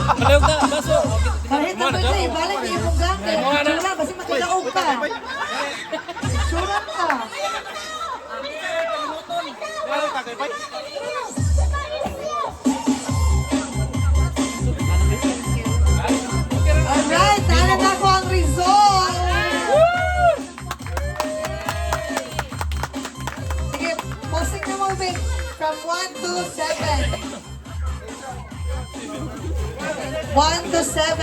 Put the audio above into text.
Palayog na, baso. Kahit na ba siya, ibalik niya yung gamit. Sura, basi matilaog ka. Sura ka. Alright, tala na ko ang result. Sige, posting na mo, Vic. From 1 to 7. 1 to 7.